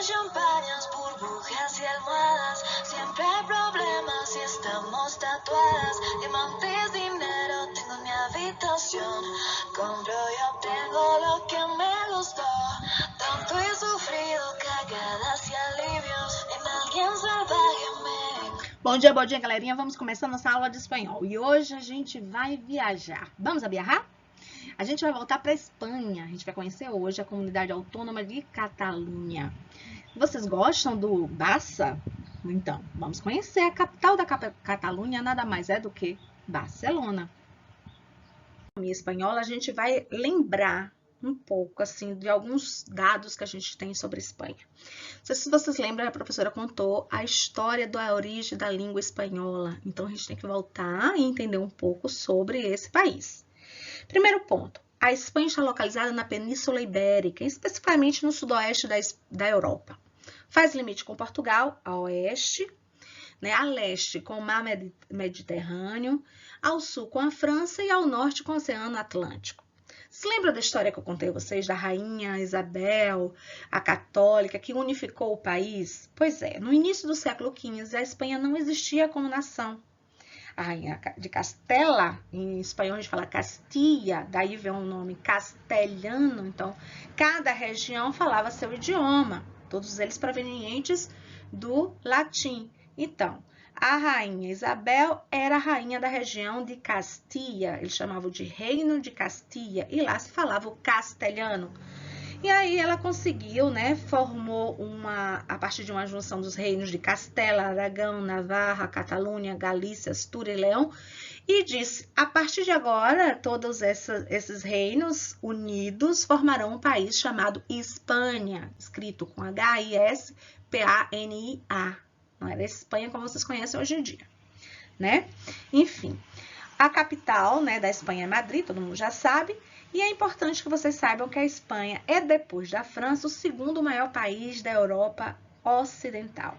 champañas, burbujas y almohadas. Siempre hay problemas y estamos tatuadas. Diamantes, dinero, tengo en mi habitación. Compro y obtengo lo que me gustó. Tanto he sufrido, cagadas e alívios. Em alguém salvaje. Bom dia, galerinha. Vamos começar nossa aula de espanhol. E hoje a gente vai viajar. Vamos a viajar? A gente vai voltar para a Espanha. A gente vai conhecer hoje a comunidade autônoma de Catalunha. Vocês gostam do Barça? Então, vamos conhecer a capital da Catalunha, nada mais é do que Barcelona. Na minha espanhola, a gente vai lembrar um pouco assim de alguns dados que a gente tem sobre a Espanha. Não sei se vocês lembram, a professora contou a história da origem da língua espanhola. Então, a gente tem que voltar e entender um pouco sobre esse país. Primeiro ponto, a Espanha está localizada na Península Ibérica, especificamente no sudoeste da Europa. Faz limite com Portugal, a oeste, a leste com o mar Mediterrâneo, ao sul com a França e ao norte com o Oceano Atlântico. Se lembra da história que eu contei a vocês da rainha Isabel, a católica, que unificou o país? Pois é, no início do século XV, a Espanha não existia como nação. A rainha de Castela, em espanhol a gente fala Castilla, daí vem o nome castelhano, então cada região falava seu idioma, todos eles provenientes do latim. Então, a rainha Isabel era a rainha da região de Castilla, eles chamavam de Reino de Castilla, e lá se falava o castelhano. E aí ela conseguiu, formou a partir de uma junção dos reinos de Castela, Aragão, Navarra, Catalunha, Galícia, Astúria e Leão, e disse, a partir de agora, todos esses reinos unidos formarão um país chamado Espanha, escrito com H-I-S-P-A-N-I-A. Não era Espanha como vocês conhecem hoje em dia, Enfim, a capital, da Espanha é Madrid, todo mundo já sabe. E é importante que vocês saibam que a Espanha é, depois da França, o segundo maior país da Europa Ocidental.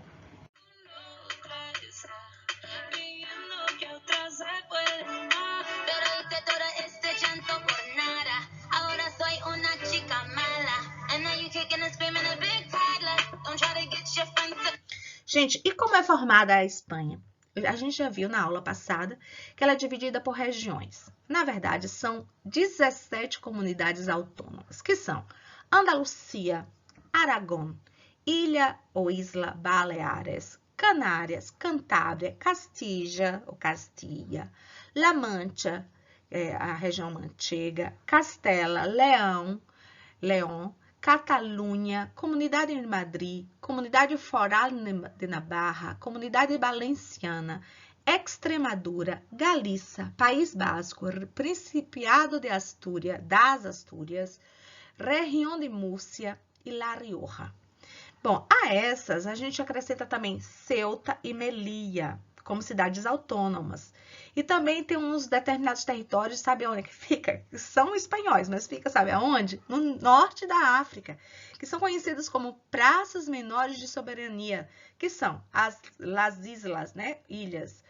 Gente, e como é formada a Espanha? A gente já viu na aula passada que ela é dividida por regiões. Na verdade, são 17 comunidades autônomas, que são Andalucia, Aragão, Ilha ou Isla Baleares, Canárias, Cantábria, Castilla ou Castilha, La Mancha, a região manchega, Castela, León, Catalunha, Comunidade de Madrid, Comunidade Foral de Navarra, Comunidade Valenciana, Extremadura, Galícia, País Basco, Principado de das Astúrias, Região de Múrcia e La Rioja. Bom, a essas a gente acrescenta também Ceuta e Melilla, como cidades autônomas. E também tem uns determinados territórios, sabe onde que fica? Que são espanhóis, mas fica, sabe aonde? No norte da África, que são conhecidos como praças menores de soberania, que são as islas, ilhas,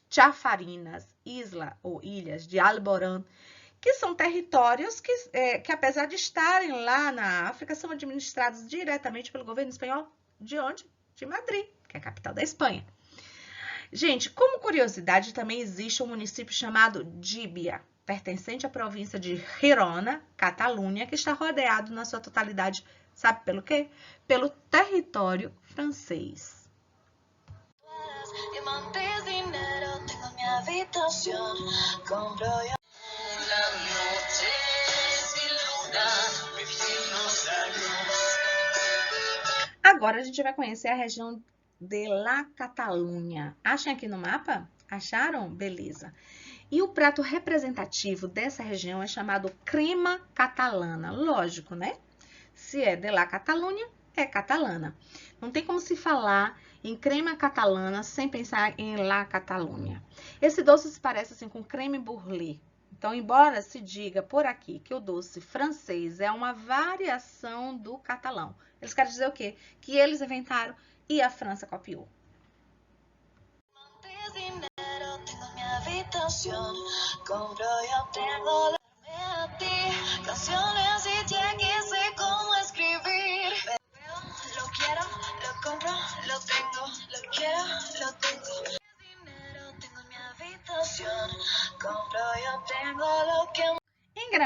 Chafarinas, isla ou ilhas de Alborán, que são territórios que apesar de estarem lá na África, são administrados diretamente pelo governo espanhol. De onde? De Madrid, que é a capital da Espanha. Gente, como curiosidade, também existe um município chamado Díbia, pertencente à província de Girona, Catalunha, que está rodeado na sua totalidade, sabe pelo quê? Pelo território francês. Agora a gente vai conhecer a região de La Catalunha. Achem aqui no mapa? Acharam? Beleza. E o prato representativo dessa região é chamado crema catalana. Lógico, Se é de La Catalunha, é catalana. Não tem como se falar em crema catalana sem pensar em La Catalunha. Esse doce se parece assim com creme brulee. Então, embora se diga por aqui que o doce francês é uma variação do catalão, eles querem dizer o quê? Que eles inventaram e a França copiou.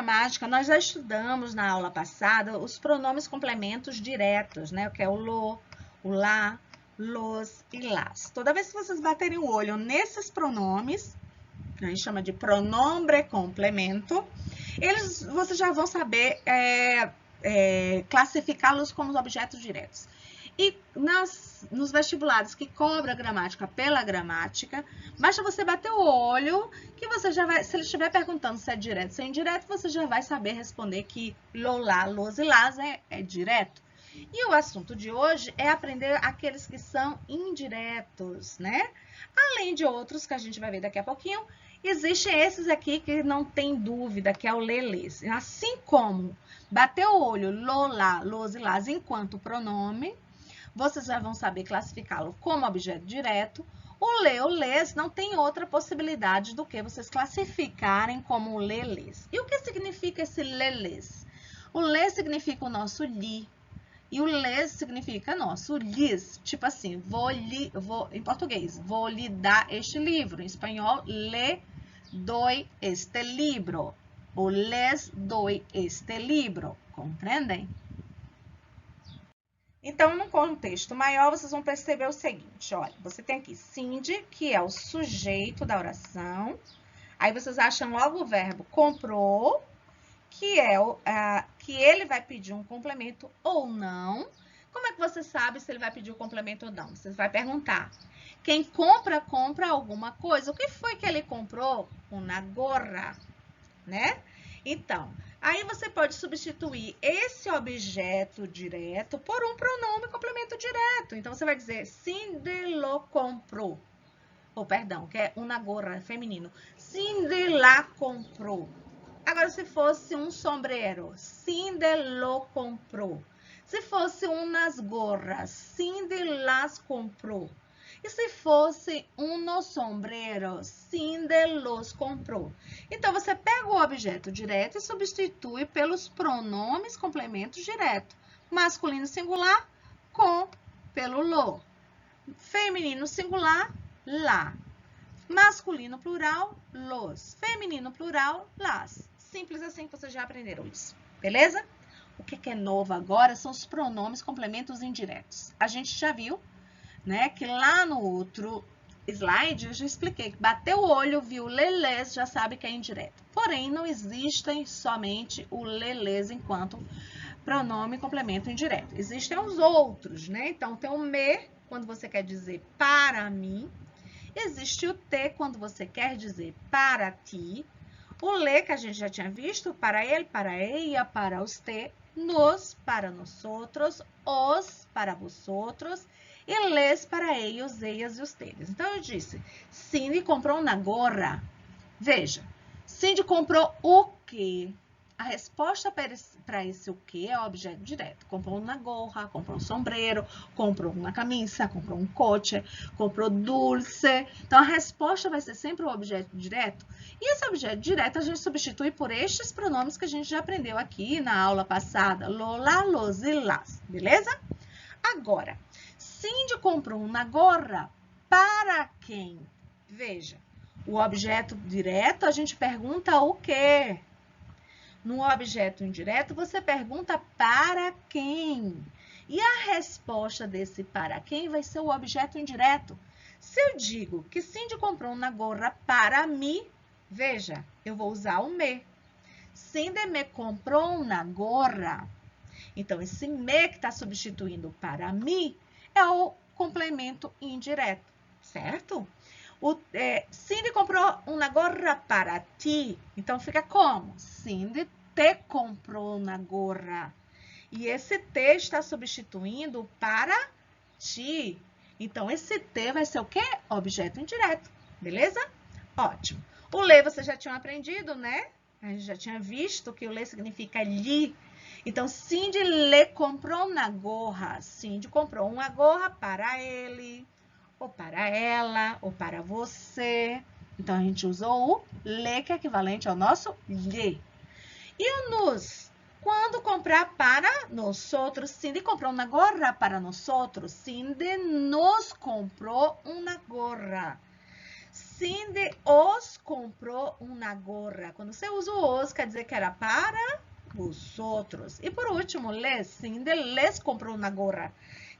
gramática, nós já estudamos na aula passada os pronomes complementos diretos, né? Que é o lo, o lá, los e las. Toda vez que vocês baterem o olho nesses pronomes, a gente chama de pronombre complemento, vocês já vão saber classificá-los como objetos diretos. E nos vestibulares que cobra a gramática pela gramática, basta você bater o olho que você já vai, se ele estiver perguntando se é direto ou se é indireto, você já vai saber responder que lo, lá, los e las é direto. E o assunto de hoje é aprender aqueles que são indiretos, né? Além de outros que a gente vai ver daqui a pouquinho, existem esses aqui que não tem dúvida, que é o lelês. Assim como bater o olho lo, lá, los e las enquanto pronome, vocês já vão saber classificá-lo como objeto direto. O lê, o lês, não tem outra possibilidade do que vocês classificarem como lelês. E o que significa esse lelês? O lê significa o nosso li. E o lês significa nosso lis. Tipo assim, em português, vou lhe dar este livro. Em espanhol, le doy este libro. Ou les doy este libro. Compreendem? Então, no contexto maior, vocês vão perceber o seguinte, olha, você tem aqui Cindy, que é o sujeito da oração, aí vocês acham logo o verbo comprou, que é que ele vai pedir um complemento ou não. Como é que você sabe se ele vai pedir o complemento ou não? Você vai perguntar, quem compra, compra alguma coisa. O que foi que ele comprou? Uma gorra, né? Então, aí você pode substituir esse objeto direto por um pronome complemento direto. Então, você vai dizer, Cindy lo comprou. Ou, perdão, que é una gorra feminino. Cindy la comprou. Agora, se fosse um sombrero, Cindy lo comprou. Se fosse umas gorras, Cindy las comprou. E se fosse unos sombreros, Cindy los comprou. Então, você pega o objeto direto e substitui pelos pronomes complementos direto. Masculino singular, pelo lo. Feminino singular, lá. Masculino plural, los. Feminino plural, las. Simples assim que vocês já aprenderam isso, beleza? O que é novo agora são os pronomes complementos indiretos. A gente já viu, né, que lá no outro slide eu já expliquei que bateu o olho, viu lelês, já sabe que é indireto. Porém, não existem somente o lelês enquanto pronome complemento indireto. Existem os outros, né? Então, tem o me, quando você quer dizer para mim. Existe o te, quando você quer dizer para ti. O le, que a gente já tinha visto, para ele, para ella, para usted. Nos, para nosotros. Os, para vosotros. E les, para ellos, ellas e ustedes. Então, eu disse, Cindy comprou uma gorra. Veja, Cindy comprou o quê? A resposta para esse o quê é o objeto direto. Comprou uma gorra, comprou um sombreiro, comprou uma camisa, comprou um coche, comprou dulce. Então, a resposta vai ser sempre o objeto direto. E esse objeto direto a gente substitui por estes pronomes que a gente já aprendeu aqui na aula passada. Lo, la, los e las. Beleza? Agora, Cindy comprou uma gorra para quem? Veja, o objeto direto a gente pergunta o quê? No objeto indireto, você pergunta para quem? E a resposta desse para quem vai ser o objeto indireto. Se eu digo que Cindy comprou uma gorra para mim, veja, eu vou usar o me. Cindy me comprou uma gorra. Então, esse me que está substituindo para mim é o complemento indireto, certo? Cindy comprou uma gorra para ti. Então, fica como? Cindy te comprou uma gorra. E esse te está substituindo para ti. Então, esse te vai ser o quê? Objeto indireto. Beleza? Ótimo. O le você já tinha aprendido, né? A gente já tinha visto que o le significa lhe. Então, Cindy le comprou uma gorra. Cindy comprou uma gorra para ele, ou para ela, ou para você. Então, a gente usou o le, que é equivalente ao nosso lhe. E o nos? Quando comprar para nós outros, Cindy comprou uma gorra para nós outros. Cindy nos comprou uma gorra. Cindy os comprou uma gorra. Quando você usa o os, quer dizer que era para os outros. E por último, les. Cindy les comprou uma gorra.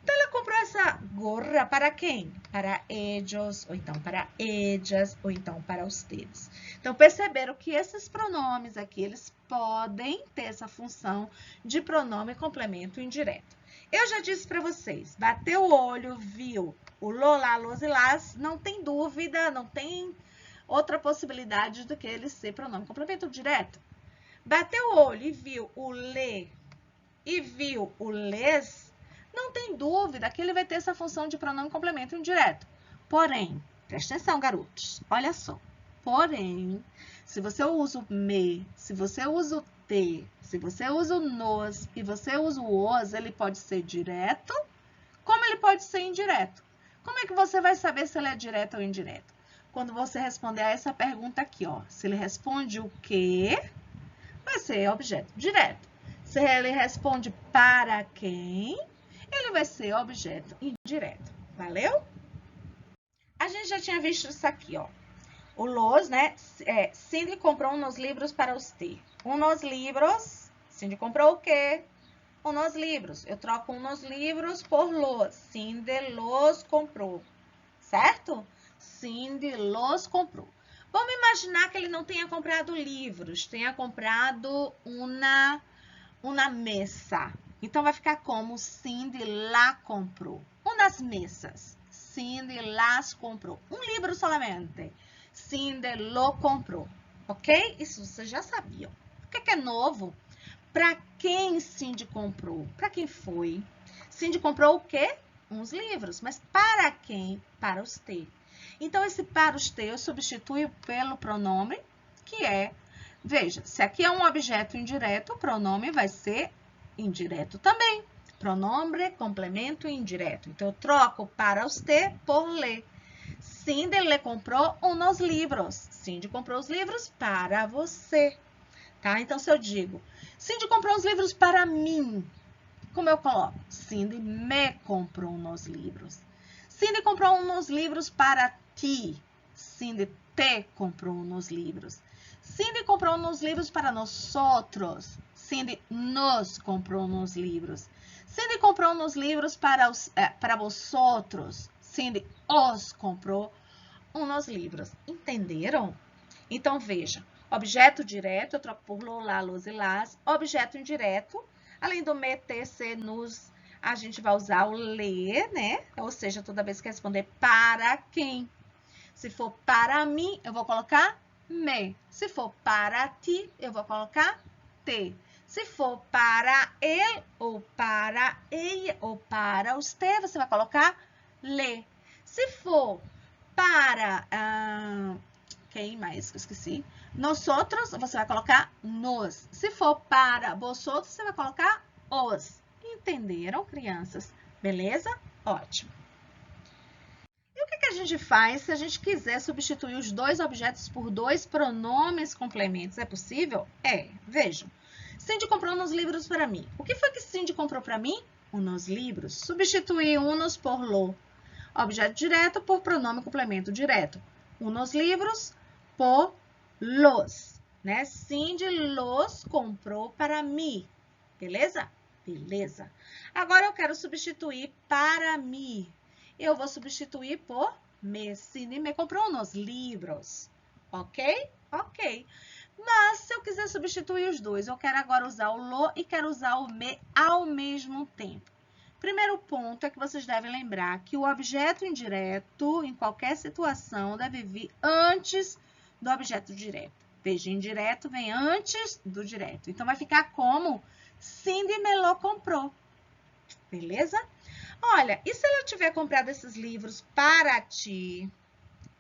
Então, ela comprou essa gorra para quem? Para eles, ou então para ellas, ou então para ustedes. Então, perceberam que esses pronomes aqui, eles podem ter essa função de pronome complemento indireto. Eu já disse para vocês, bateu o olho, viu o lo, lá, los e las, não tem dúvida, não tem outra possibilidade do que ele ser pronome complemento direto. Bateu o olho e viu o le e viu o les, não tem dúvida que ele vai ter essa função de pronome complemento indireto. Porém, presta atenção, garotos, olha só. Porém, se você usa o me, se você usa o te, se você usa o nos e você usa o os, ele pode ser direto, como ele pode ser indireto. Como é que você vai saber se ele é direto ou indireto? Quando você responder a essa pergunta aqui, ó. Se ele responde o quê, vai ser objeto direto. Se ele responde para quem, ele vai ser objeto indireto. Valeu? A gente já tinha visto isso aqui, ó. O los, né? Cindy comprou uns livros para você. Uns livros. Cindy comprou o quê? Uns livros. Eu troco uns livros por los. Cindy los comprou. Certo? Cindy los comprou. Vamos imaginar que ele não tenha comprado livros, tenha comprado uma mesa. Então, vai ficar como Cindy lá comprou. Umas mesas. Cindy las comprou. Um livro solamente. Cindy lo comprou. Ok? Isso vocês já sabiam. O que é novo? Para quem Cindy comprou? Para quem foi? Cindy comprou o quê? Uns livros. Mas para quem? Para os te. Então, esse para os te eu substituo pelo pronome, que é... Veja, se aqui é um objeto indireto, o pronome vai ser indireto também. Pronome, complemento indireto. Então, eu troco para os te por le. Cindy le comprou uns livros. Cindy comprou os livros para você. Tá? Então, se eu digo, Cindy comprou os livros para mim, como eu coloco? Cindy me comprou uns livros. Cindy comprou uns livros para ti. Cindy te comprou uns livros. Cindy comprou uns livros para nós outros. Cindy nos comprou uns livros. Cindy comprou uns livros para vosotros. Cindy os comprou uns livros. Entenderam? Então, veja. Objeto direto, eu troco por lo, lá, los e las. Objeto indireto, além do me, te, se, nos, a gente vai usar o le, né? Ou seja, toda vez que responder para quem. Se for para mim, eu vou colocar me. Se for para ti, eu vou colocar te. Se for para ele, ou para ela, ou para os te, você vai colocar le. Se for para... quem mais que eu esqueci? Nós outros, você vai colocar nos. Se for para vosotros, você vai colocar os. Entenderam, crianças? Beleza? Ótimo. E o que a gente faz se a gente quiser substituir os dois objetos por dois pronomes complementos? É possível? É. Vejam. Cindy comprou uns livros para mim. O que foi que Cindy comprou para mim? Uns livros. Substituir uns por lo. Objeto direto por pronome complemento direto. Uns livros por los, né? Cindy los comprou para mim. Beleza? Beleza. Agora eu quero substituir para mim. Eu vou substituir por me. Cindy me comprou uns livros. Ok? Ok. Mas se eu quiser substituir os dois, eu quero agora usar o lo e quero usar o me ao mesmo tempo. Primeiro ponto é que vocês devem lembrar que o objeto indireto, em qualquer situação, deve vir antes do objeto direto. Veja, indireto vem antes do direto. Então, vai ficar como Cindy me lo comprou. Beleza? Olha, e se ela tiver comprado esses livros para ti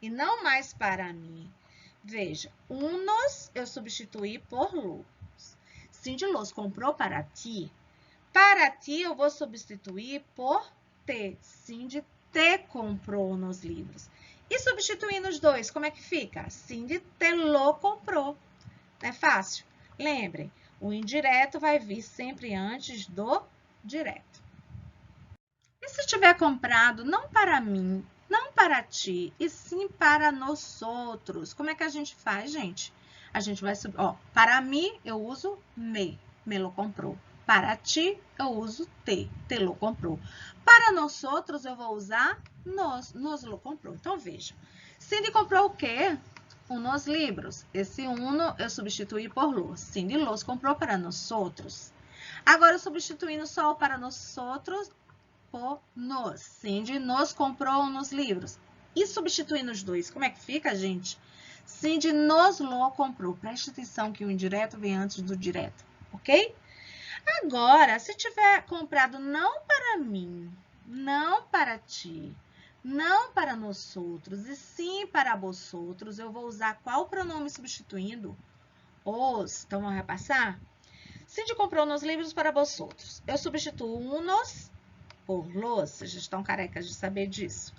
e não mais para mim? Veja, unos eu substituí por los. Cindy los comprou para ti. Para ti, eu vou substituir por te. Cindy te comprou nos livros. E substituindo os dois, como é que fica? Cindy te lo comprou. É fácil? Lembrem, o indireto vai vir sempre antes do direto. E se tiver comprado não para mim Não para ti, e sim para nós outros. Como é que a gente faz, gente? A gente vai subir, ó, para mim eu uso me lo comprou. Para ti eu uso te lo comprou. Para nós outros eu vou usar nos lo comprou. Então veja, Cindy comprou o quê? Unos livros. Esse uno eu substituí por los. Cindy los comprou para nós outros. Agora eu substituindo só o para nós outros por nos. Cindy nos comprou nos livros. E substituindo os dois, como é que fica, gente? Cindy nos lo comprou. Preste atenção que o indireto vem antes do direto, ok? Agora, se tiver comprado não para mim, não para ti, não para nós outros, e sim para vós outros, eu vou usar qual pronome substituindo? Os. Então, vamos repassar? Cindy comprou nos livros para vós outros. Eu substituo unos por los. Vocês já estão carecas de saber disso.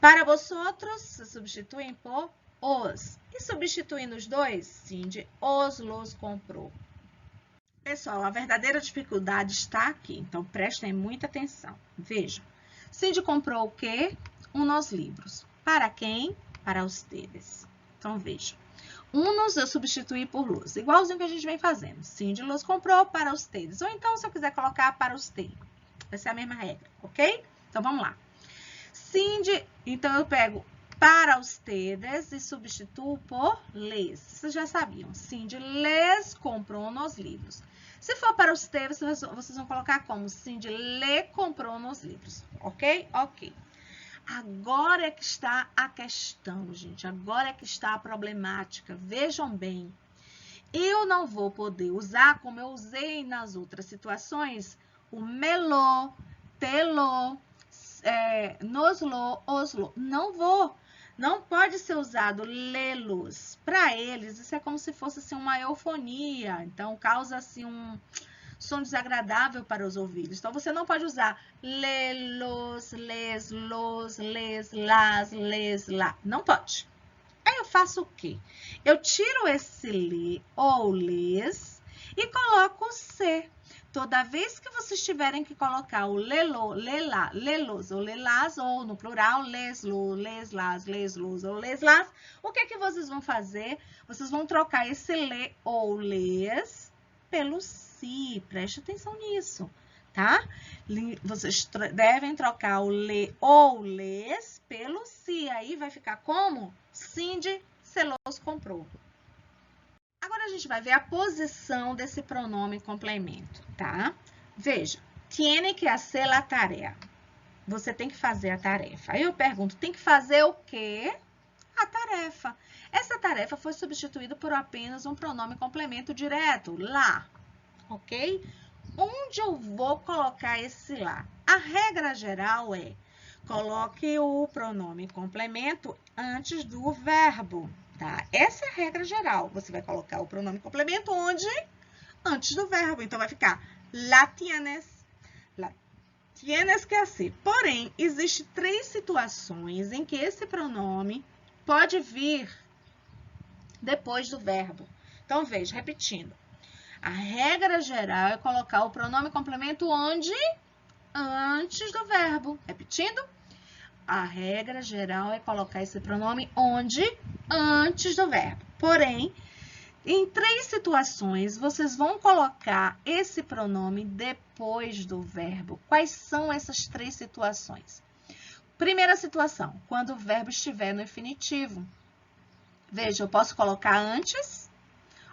Para vós outros, se substituem por os. E substituindo os dois, Cindy os los comprou. Pessoal, a verdadeira dificuldade está aqui. Então, prestem muita atenção. Vejam. Cindy comprou o quê? Unos livros. Para quem? Para ustedes. Então, vejam. Unos eu substituí por los. Igualzinho que a gente vem fazendo. Cindy los comprou para ustedes. Ou então, se eu quiser colocar para ustedes. Vai ser a mesma regra, ok? Então, vamos lá. Cindy, então eu pego para ustedes e substituo por les. Vocês já sabiam. Cindy les comprou nos livros. Se for para ustedes, vocês vão colocar como? Cindy le comprou nos livros. Ok? Ok. Agora é que está a questão, gente. Agora é que está a problemática. Vejam bem. Eu não vou poder usar, como eu usei nas outras situações, o melo, telo, noslo, oslo. Não vou. Não pode ser usado lelos. Para eles, isso é como se fosse assim, uma eufonia. Então, causa assim, um som desagradável para os ouvidos. Então, você não pode usar lelos, les, los, les, las, les, lá. Não pode. Aí eu faço o quê? Eu tiro esse le ou les e coloco o se. Toda vez que vocês tiverem que colocar o lelo, lela, lelos ou lelas, ou no plural, leslo, leslas, leslos ou leslas, o que vocês vão fazer? Vocês vão trocar esse le ou les pelo si. Preste atenção nisso, tá? Vocês devem trocar o le ou les pelo si. Aí vai ficar como? Cindy se los comprou. Agora, a gente vai ver a posição desse pronome complemento, tá? Veja, tiene que hacer la tarea. Você tem que fazer a tarefa. Aí eu pergunto, tem que fazer o quê? A tarefa. Essa tarefa foi substituída por apenas um pronome complemento direto, lá, ok? Onde eu vou colocar esse lá? A regra geral é, coloque o pronome complemento antes do verbo. Tá? Essa é a regra geral. Você vai colocar o pronome complemento onde? Antes do verbo. Então, vai ficar la tienes. La tienes que hacer. Porém, existem 3 situações em que esse pronome pode vir depois do verbo. Então, veja, repetindo. A regra geral é colocar o pronome complemento onde? Antes do verbo. Repetindo. A regra geral é colocar esse pronome onde? Antes do verbo. Porém, em 3 situações, vocês vão colocar esse pronome depois do verbo. Quais são essas 3 situações? Primeira situação, quando o verbo estiver no infinitivo. Veja, eu posso colocar antes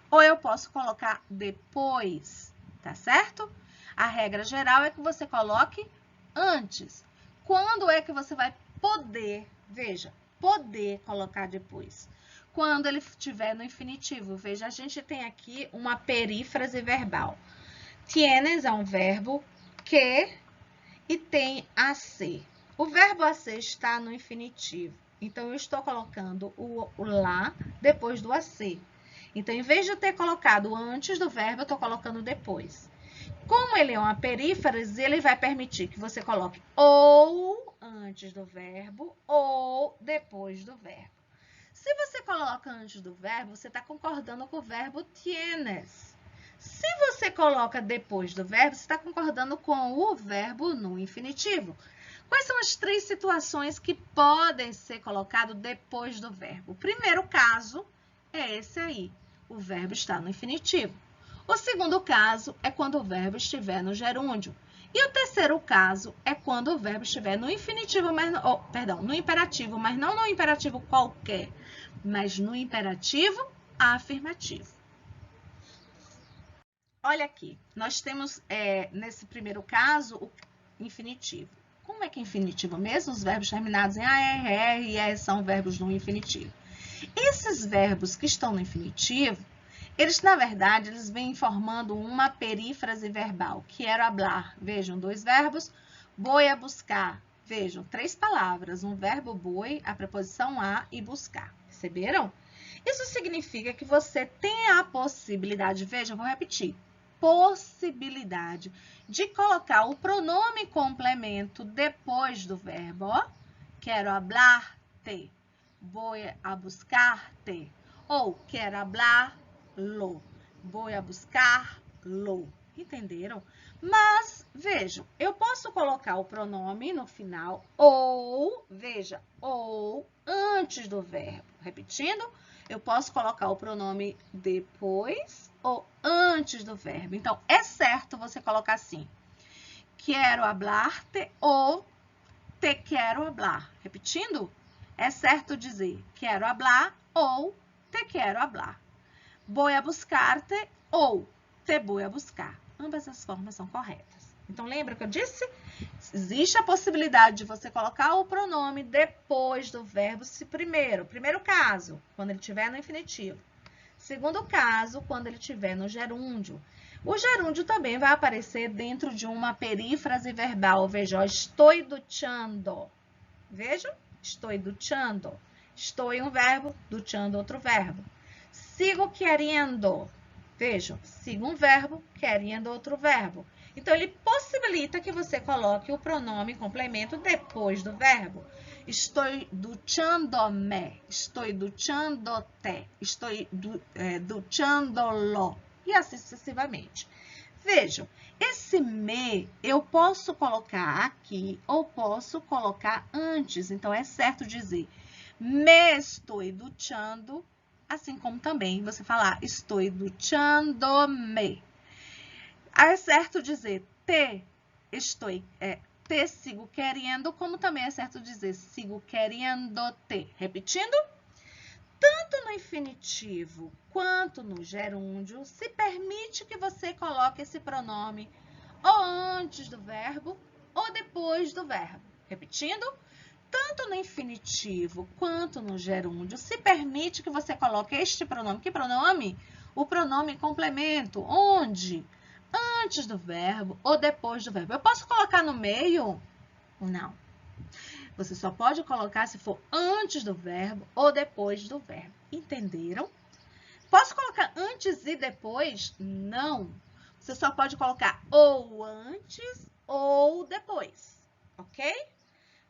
ou eu posso colocar depois, tá certo? A regra geral é que você coloque antes. Quando é que você vai poder, veja, poder colocar depois? Quando ele estiver no infinitivo. Veja, a gente tem aqui uma perífrase verbal. Tienes é um verbo que e tem a ser. O verbo a ser está no infinitivo. Então, eu estou colocando o lá depois do a ser. Então, em vez de eu ter colocado antes do verbo, eu estou colocando depois. Como ele é uma perífrase, ele vai permitir que você coloque ou antes do verbo ou depois do verbo. Se você coloca antes do verbo, você está concordando com o verbo tienes. Se você coloca depois do verbo, você está concordando com o verbo no infinitivo. Quais são as 3 situações que podem ser colocadas depois do verbo? O primeiro caso é esse aí. O verbo está no infinitivo. O segundo caso é quando o verbo estiver no gerúndio. E o terceiro caso é quando o verbo estiver no infinitivo, mas no imperativo, mas não no imperativo qualquer, mas no imperativo afirmativo. Olha aqui, nós temos nesse primeiro caso o infinitivo. Como é que é infinitivo mesmo? Os verbos terminados em ARR e ER são verbos no infinitivo. Esses verbos que estão no infinitivo, eles, na verdade, eles vêm formando uma perífrase verbal. Quero hablar. Vejam, 2 verbos. Boi a buscar. Vejam, 3 palavras. Um verbo boi, a preposição a e buscar. Perceberam? Isso significa que você tem a possibilidade, vejam, vou repetir, possibilidade de colocar o pronome complemento depois do verbo. Ó. Quero hablar-te. Vou a buscar-te. Ou quero hablar-lo. Vou a buscar-lo. Entenderam? Mas, vejam, eu posso colocar o pronome no final ou, veja, ou antes do verbo. Repetindo, eu posso colocar o pronome depois ou antes do verbo. Então, é certo você colocar assim. Quero hablar-te ou te quero hablar. Repetindo, é certo dizer quero hablar ou te quero hablar. Vou a buscar-te ou te vou a buscar. Ambas as formas são corretas. Então, lembra que eu disse? Existe a possibilidade de você colocar o pronome depois do verbo se primeiro. Primeiro caso, quando ele estiver no infinitivo. Segundo caso, quando ele estiver no gerúndio. O gerúndio também vai aparecer dentro de uma perífrase verbal. Veja, estou duchando. Vejam, estou duchando. Estou um verbo, duchando outro verbo. Sigo querendo. Vejam, sigo um verbo, querendo outro verbo. Então, ele possibilita que você coloque o pronome complemento depois do verbo. Estou duchando-me, estou duchando-te, estou duchando-lo. E assim sucessivamente. Vejam, esse me eu posso colocar aqui ou posso colocar antes. Então, é certo dizer me estou duchando, assim como também você falar estou duchando-me. É certo dizer te sigo querendo, como também é certo dizer sigo querendo-te. Repetindo, tanto no infinitivo quanto no gerúndio, se permite que você coloque esse pronome ou antes do verbo ou depois do verbo. Repetindo, tanto no infinitivo quanto no gerúndio, se permite que você coloque este pronome. Que pronome? O pronome complemento. Onde? Antes do verbo ou depois do verbo. Eu posso colocar no meio? Não. Você só pode colocar se for antes do verbo ou depois do verbo. Entenderam? Posso colocar antes e depois? Não. Você só pode colocar ou antes ou depois. Ok?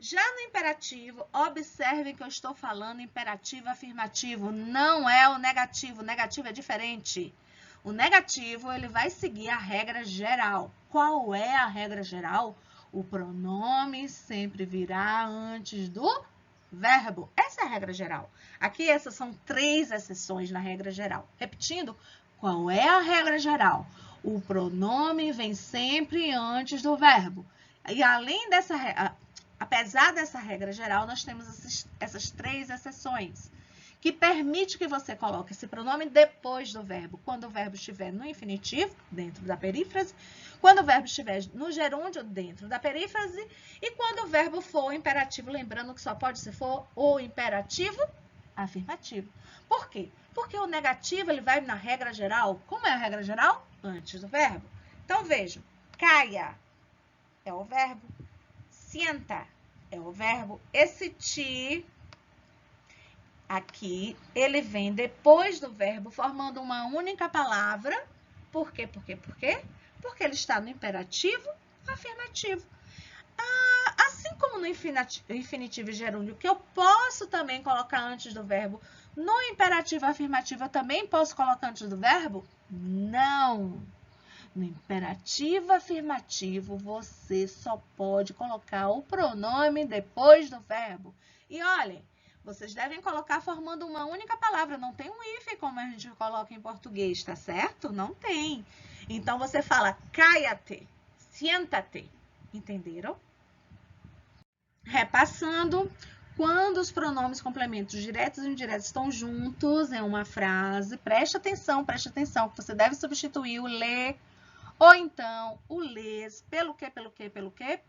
Já no imperativo, observem que eu estou falando imperativo afirmativo, não é o negativo. O negativo é diferente. O negativo, ele vai seguir a regra geral. Qual é a regra geral? O pronome sempre virá antes do verbo. Essa é a regra geral. Aqui, essas são 3 exceções na regra geral. Repetindo, qual é a regra geral? O pronome vem sempre antes do verbo. E além dessa regra, apesar dessa regra geral, nós temos essas 3 exceções, que permite que você coloque esse pronome depois do verbo, quando o verbo estiver no infinitivo, dentro da perífrase, quando o verbo estiver no gerúndio, dentro da perífrase, e quando o verbo for imperativo, lembrando que só pode se for o imperativo afirmativo. Por quê? Porque o negativo, ele vai na regra geral. Como é a regra geral? Antes do verbo. Então, vejam, caia é o verbo, sienta é o verbo, esse ti aqui, ele vem depois do verbo, formando uma única palavra. Por quê? Por quê? Por quê? Porque ele está no imperativo afirmativo. Assim como no infinitivo e gerúndio, que eu posso também colocar antes do verbo, no imperativo afirmativo eu também posso colocar antes do verbo? Não! No imperativo afirmativo, você só pode colocar o pronome depois do verbo. E olhem, vocês devem colocar formando uma única palavra. Não tem um if como a gente coloca em português, tá certo? Não tem. Então, você fala cállate, siéntate. Entenderam? Repassando, quando os pronomes complementos diretos e indiretos estão juntos em uma frase, preste atenção, que você deve substituir o lê ou então o lês pelo quê?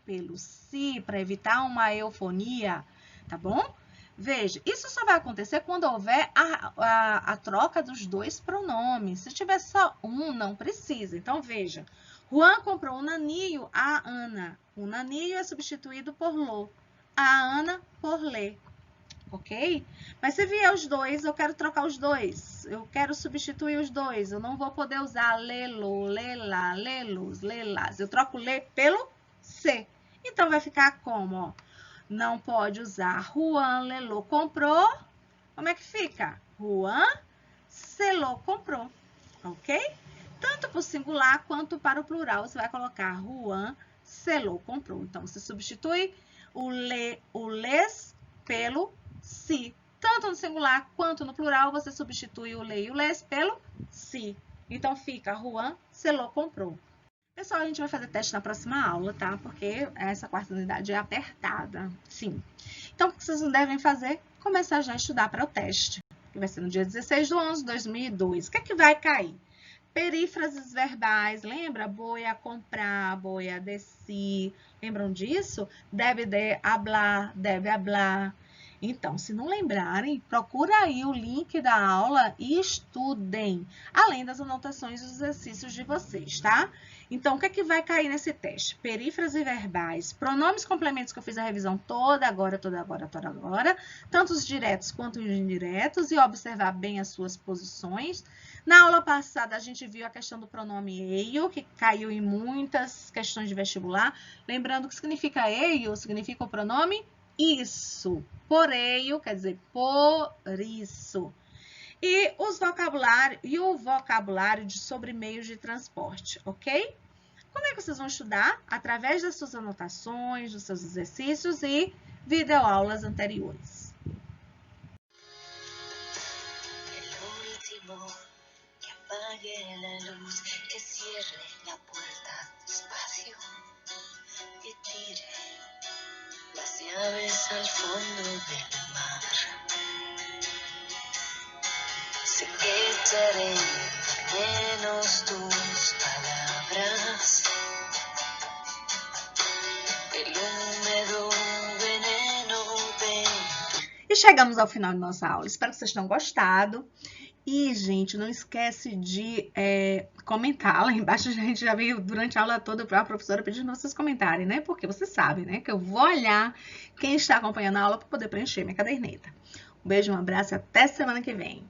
Pelo si, para evitar uma eufonia, tá bom? Veja, isso só vai acontecer quando houver a troca dos dois pronomes. Se tiver só um, não precisa. Então, veja, Juan comprou um naninho a Ana. O naninho é substituído por lo. A Ana por lê, ok? Mas se vier os dois, eu quero trocar os dois. Eu quero substituir os dois. Eu não vou poder usar lelo, lelá, lelos, lelás. Eu troco lê pelo C. Então, vai ficar como, ó? Não pode usar Juan lelô comprou. Como é que fica? Juan selô comprou, ok? Tanto para o singular quanto para o plural, você vai colocar Juan selô comprou. Então, você substitui o lês pelo si. Tanto no singular quanto no plural, você substitui o lê e o lês pelo si. Então, fica Juan selô comprou. Pessoal, a gente vai fazer teste na próxima aula, tá? Porque essa quarta unidade é apertada, sim. Então, o que vocês não devem fazer? Começar já a estudar para o teste, que vai ser no dia 16/11/2002. O que é que vai cair? Perífrases verbais, lembra? Voy a comprar, voy a decir. Lembram disso? Deve de hablar, deve hablar. Então, se não lembrarem, procura aí o link da aula e estudem, além das anotações e dos exercícios de vocês, tá? Então, o que é que vai cair nesse teste? Perífrases verbais, pronomes complementos que eu fiz a revisão toda agora, tanto os diretos quanto os indiretos, e observar bem as suas posições. Na aula passada, a gente viu a questão do pronome eio, que caiu em muitas questões de vestibular. Lembrando que significa eio, significa o pronome isso. Por eio, quer dizer por isso. E o vocabulário sobre meios de transporte, ok? Como é que vocês vão estudar? Através das suas anotações, dos seus exercícios e videoaulas anteriores. Apague la luz, que cierre la puerta despacio y tire las llaves al fondo del mar. Sé que echaré menos tus palabras, el húmedo veneno de... E chegamos ao final de nossa aula. Espero que vocês tenham gostado. E, gente, não esquece de comentar. Lá embaixo a gente já viu durante a aula toda a professora pedindo para vocês comentarem, né? Porque vocês sabem, né? Que eu vou olhar quem está acompanhando a aula para poder preencher minha caderneta. Um beijo, um abraço e até semana que vem.